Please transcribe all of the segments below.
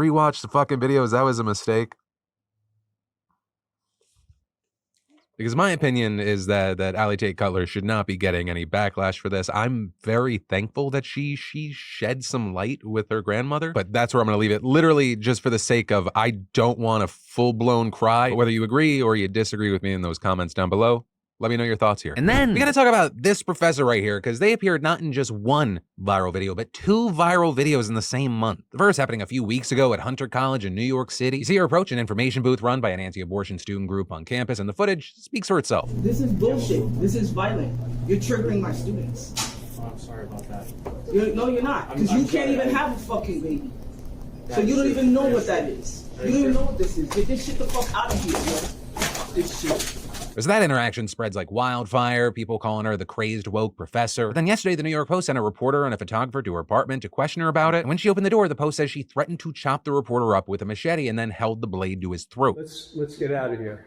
Rewatch the fucking videos. That was a mistake. Because my opinion is that Tate Cutler should not be getting any backlash for this. I'm very thankful that she shed some light with her grandmother, but that's where I'm going to leave it. Literally, just for the sake of, I don't want a full-blown cry. But whether you agree or you disagree with me in those comments down below, let me know your thoughts here. And then we gotta talk about this professor right here, because they appeared not in just one viral video, but 2 viral videos in the same month. The first happening a few weeks ago at Hunter College in New York City. You see her approach an information booth run by an anti-abortion student group on campus, and the footage speaks for itself. This is bullshit. This is violent. You're triggering my students. Oh, I'm sorry about that. No, you're not. Because you can't even have a fucking baby. So you don't even know what that is. You don't even know what this is. Get this shit the fuck out of here, yo. This shit. So that interaction spreads like wildfire, people calling her the crazed woke professor. But then yesterday, the New York Post sent a reporter and a photographer to her apartment to question her about it. And when she opened the door, the Post says she threatened to chop the reporter up with a machete and then held the blade to his throat. Let's get out of here.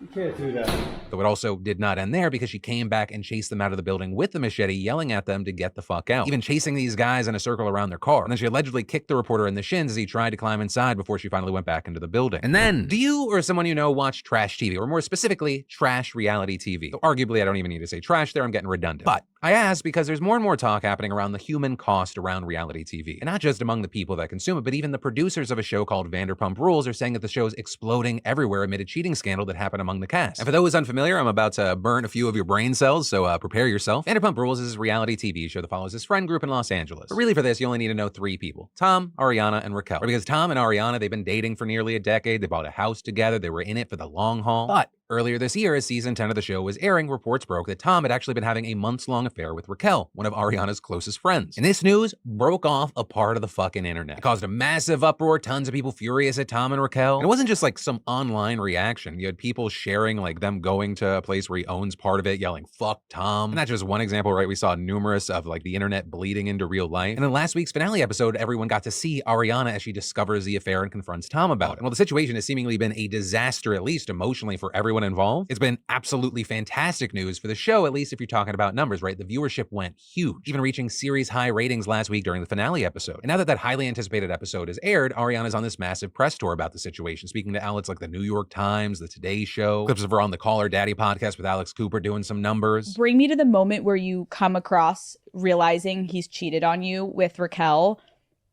You can't do that. Though it also did not end there, because she came back and chased them out of the building with the machete, yelling at them to get the fuck out, even chasing these guys in a circle around their car. And then she allegedly kicked the reporter in the shins as he tried to climb inside before she finally went back into the building. And then, do you or someone you know watch trash TV, or more specifically, trash reality TV? So arguably, I don't even need to say trash there, I'm getting redundant. But I ask because there's more and more talk happening around the human cost around reality TV. And not just among the people that consume it, but even the producers of a show called Vanderpump Rules are saying that the show's exploding everywhere amid a cheating scandal that happened among the cast. And for those unfamiliar, I'm about to burn a few of your brain cells, so prepare yourself. Vanderpump Rules is a reality TV show that follows this friend group in Los Angeles. But really for this, you only need to know 3 people: Tom, Ariana, and Raquel. Because Tom and Ariana, they've been dating for nearly a decade. They bought a house together. They were in it for the long haul. But earlier this year, as season 10 of the show was airing, reports broke that Tom had actually been having a months-long affair with Raquel, one of Ariana's closest friends. And this news broke off a part of the fucking internet. It caused a massive uproar, tons of people furious at Tom and Raquel. And it wasn't just like some online reaction. You had people sharing like them going to a place where he owns part of it, yelling, "Fuck Tom." And that's just one example, right? We saw numerous of like the internet bleeding into real life. And in last week's finale episode, everyone got to see Ariana as she discovers the affair and confronts Tom about it. And while the situation has seemingly been a disaster, at least emotionally, for everyone involved, it's been absolutely fantastic news for the show, at least if you're talking about numbers, right? The viewership went huge, even reaching series high ratings last week during the finale episode. And now that that highly anticipated episode is aired, Ariana's on this massive press tour about the situation, speaking to outlets like the New York Times, the Today Show, clips of her on the Call Her Daddy podcast with Alex Cooper doing some numbers. Bring me to the moment where you come across realizing he's cheated on you with Raquel.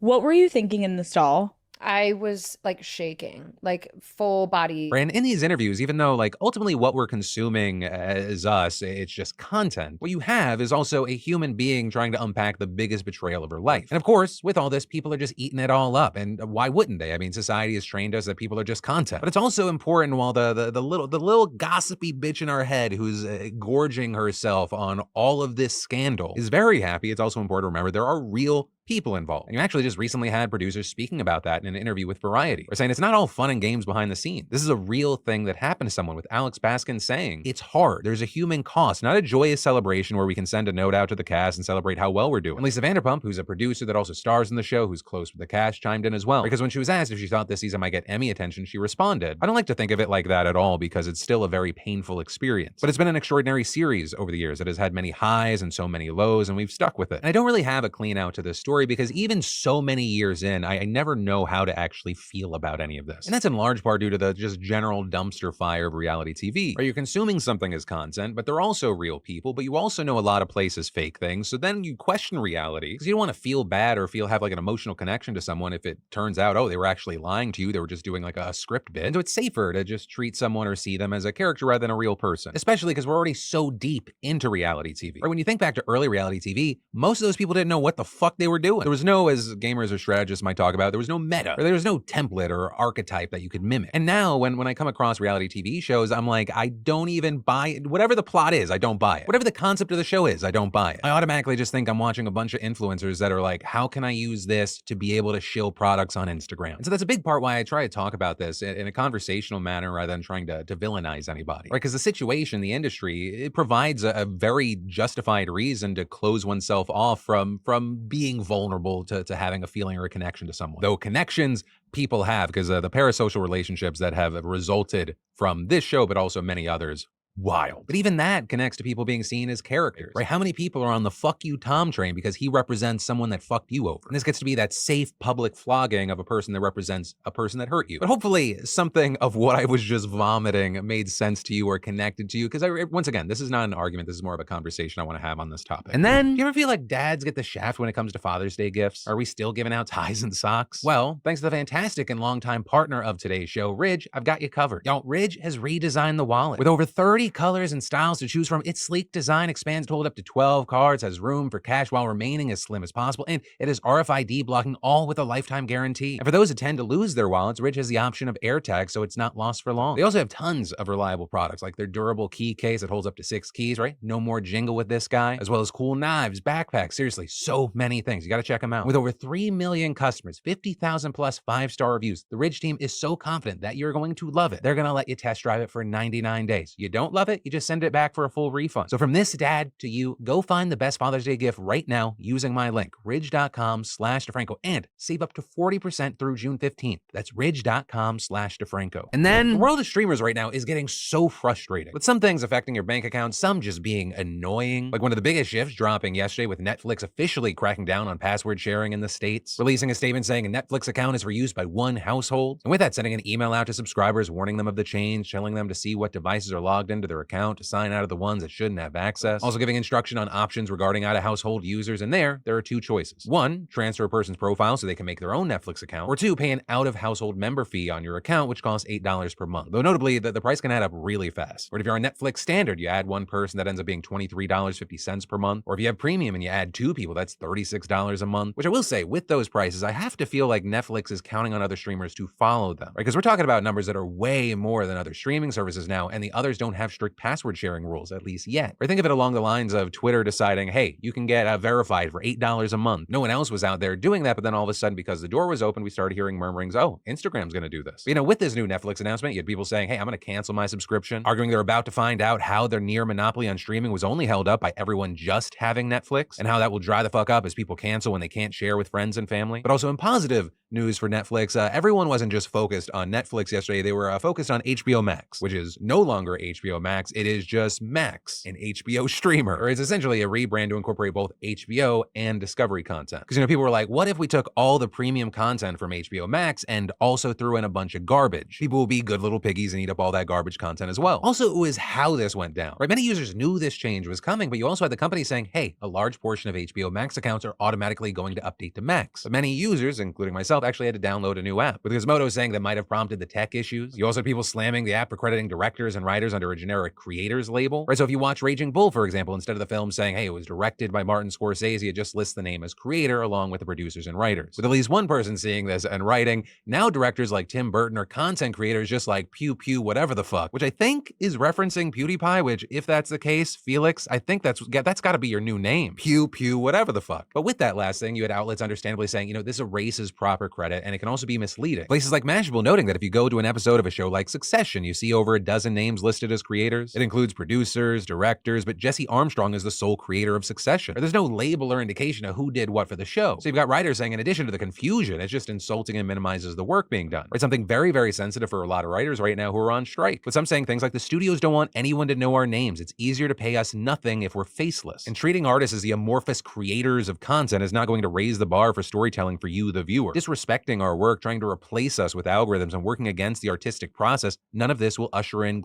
What were you thinking in the stall? I was like shaking, like full body. And in these interviews, even though like ultimately what we're consuming as us, it's just content, what you have is also a human being trying to unpack the biggest betrayal of her life. And of course, with all this, people are just eating it all up. And why wouldn't they? I mean, society has trained us that people are just content. But it's also important while the little gossipy bitch in our head who's gorging herself on all of this scandal is very happy, it's also important to remember there are real people involved. And you actually just recently had producers speaking about that in an interview with Variety. They're saying it's not all fun and games behind the scenes. This is a real thing that happened to someone, with Alex Baskin saying it's hard. There's a human cost, not a joyous celebration where we can send a note out to the cast and celebrate how well we're doing. And Lisa Vanderpump, who's a producer that also stars in the show, who's close with the cast, chimed in as well. Because when she was asked if she thought this season might get Emmy attention, she responded, "I don't like to think of it like that at all, because it's still a very painful experience. But it's been an extraordinary series over the years that has had many highs and so many lows, and we've stuck with it." And I don't really have a clean out to this story, because even so many years in, I never know how to actually feel about any of this. And that's in large part due to the just general dumpster fire of reality TV, where you're consuming something as content, but they're also real people, but you also know a lot of places fake things. So then you question reality, because you don't want to feel bad or have like an emotional connection to someone if it turns out, oh, they were actually lying to you, they were just doing like a script bit. And so it's safer to just treat someone or see them as a character rather than a real person, especially because we're already so deep into reality TV. Right? When you think back to early reality TV, most of those people didn't know what the fuck they were doing. There was no, as gamers or strategists might talk about, there was no meta, or there was no template or archetype that you could mimic. And now when I come across reality TV shows, I'm like, I don't even buy it. Whatever the plot is, I don't buy it. Whatever the concept of the show is, I don't buy it. I automatically just think I'm watching a bunch of influencers that are like, how can I use this to be able to shill products on Instagram? And so that's a big part why I try to talk about this in a conversational manner rather than trying to villainize anybody, right? Because the situation, the industry, it provides a very justified reason to close oneself off from being vulnerable to having a feeling or a connection to someone. Though connections people have, because the parasocial relationships that have resulted from this show, but also many others, wild. But even that connects to people being seen as characters, right? How many people are on the fuck you Tom train because he represents someone that fucked you over? And this gets to be that safe public flogging of a person that represents a person that hurt you. But hopefully something of what I was just vomiting made sense to you or connected to you, because once again, this is not an argument. This is more of a conversation I want to have on this topic. And then, do you ever feel like dads get the shaft when it comes to Father's Day gifts? Are we still giving out ties and socks? Well, thanks to the fantastic and longtime partner of today's show, Ridge, I've got you covered. Y'all, Ridge has redesigned the wallet. With over 30 colors and styles to choose from, its sleek design expands to hold up to 12 cards, has room for cash while remaining as slim as possible, and it is RFID blocking, all with a lifetime guarantee. And for those that tend to lose their wallets, Ridge has the option of AirTag, so it's not lost for long. They also have tons of reliable products, like their durable key case that holds up to 6 keys, right? No more jingle with this guy, as well as cool knives, backpacks, seriously, so many things. You gotta check them out. With over 3 million customers, 50,000 plus 5-star reviews, the Ridge team is so confident that you're going to love it. They're gonna let you test drive it for 99 days. You don't love it, you just send it back for a full refund. So from this dad to you, go find the best Father's Day gift right now using my link, ridge.com/DeFranco, and save up to 40% through June 15th. That's ridge.com/DeFranco. And then the world of streamers right now is getting so frustrating, with some things affecting your bank account, some just being annoying. Like one of the biggest shifts dropping yesterday with Netflix officially cracking down on password sharing in the States, releasing a statement saying a Netflix account is for use by one household. And with that, sending an email out to subscribers warning them of the change, telling them to see what devices are logged into their account, to sign out of the ones that shouldn't have access. Also giving instruction on options regarding out-of-household users. And there are 2 choices. 1, transfer a person's profile so they can make their own Netflix account. Or 2, pay an out-of-household member fee on your account, which costs $8 per month. Though notably, the price can add up really fast. Or if you're on Netflix Standard, you add 1 person, that ends up being $23.50 per month. Or if you have Premium and you add 2 people, that's $36 a month. Which I will say, with those prices, I have to feel like Netflix is counting on other streamers to follow them, right? Because we're talking about numbers that are way more than other streaming services now, and the others don't have strict password sharing rules, at least yet. Or think of it along the lines of Twitter deciding, hey, you can get verified for $8 a month. No one else was out there doing that, but then all of a sudden, because the door was open, we started hearing murmurings, oh, Instagram's gonna do this. But, with this new Netflix announcement, you had people saying, hey, I'm gonna cancel my subscription, arguing they're about to find out how their near monopoly on streaming was only held up by everyone just having Netflix, and how that will dry the fuck up as people cancel when they can't share with friends and family. But also in positive news for Netflix, everyone wasn't just focused on Netflix yesterday, they were focused on HBO Max, which is no longer HBO Max, it is just Max, an HBO streamer, or it's essentially a rebrand to incorporate both HBO and Discovery content. Because people were like, what if we took all the premium content from HBO Max and also threw in a bunch of garbage? People will be good little piggies and eat up all that garbage content as well. Also, it was how this went down, right? Many users knew this change was coming, but you also had the company saying, hey, a large portion of HBO Max accounts are automatically going to update to Max. But many users, including myself, actually had to download a new app, with Gizmodo saying that might have prompted the tech issues. You also had people slamming the app for crediting directors and writers under a generic creators label, right? So if you watch Raging Bull, for example, instead of the film saying, hey, it was directed by Martin Scorsese, it just lists the name as creator along with the producers and writers. With at least one person seeing this and writing, now directors like Tim Burton or content creators just like pew pew whatever the fuck, which I think is referencing PewDiePie, which if that's the case, Felix, I think that's gotta be your new name. Pew pew whatever the fuck. But with that last thing, you had outlets understandably saying, this erases proper credit and it can also be misleading. Places like Mashable noting that if you go to an episode of a show like Succession, you see over a dozen names listed as creators. It includes producers, directors, but Jesse Armstrong is the sole creator of Succession. Or there's no label or indication of who did what for the show. So you've got writers saying, in addition to the confusion, it's just insulting and minimizes the work being done. Right? Something very, very sensitive for a lot of writers right now who are on strike. With some saying things like, the studios don't want anyone to know our names. It's easier to pay us nothing if we're faceless. And treating artists as the amorphous creators of content is not going to raise the bar for storytelling for you, the viewer. Disrespecting our work, trying to replace us with algorithms and working against the artistic process, none of this will usher in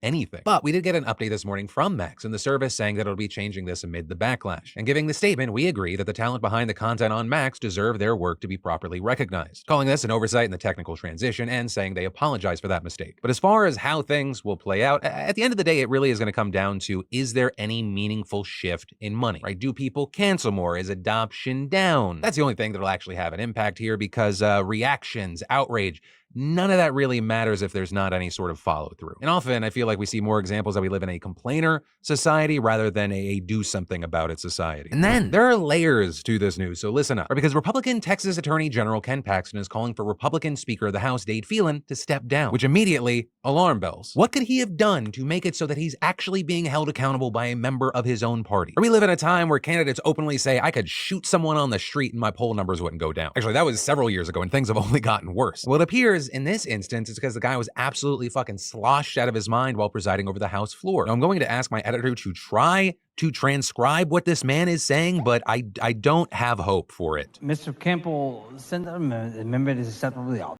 anything. But we did get an update this morning from Max and the service saying that it'll be changing this amid the backlash. And giving the statement, we agree that the talent behind the content on Max deserve their work to be properly recognized. Calling this an oversight in the technical transition and saying they apologize for that mistake. But as far as how things will play out, at the end of the day, it really is going to come down to, is there any meaningful shift in money, right? Do people cancel more? Is adoption down? That's the only thing that'll actually have an impact here, because reactions, outrage, none of that really matters if there's not any sort of follow through. And often I feel like we see more examples that we live in a complainer society rather than a do something about it society. And then there are layers to this news, so listen up. Because Republican Texas Attorney General Ken Paxton is calling for Republican Speaker of the House Dade Phelan to step down, which immediately alarm bells. What could he have done to make it so that he's actually being held accountable by a member of his own party? Or we live in a time where candidates openly say, I could shoot someone on the street and my poll numbers wouldn't go down. Actually, that was several years ago and things have only gotten worse. Well, it appears Whereas in this instance, it's because the guy was absolutely fucking sloshed out of his mind while presiding over the House floor. Now, I'm going to ask my editor to try to transcribe what this man is saying, but I don't have hope for it. Mr. Campbell sent a member is acceptable.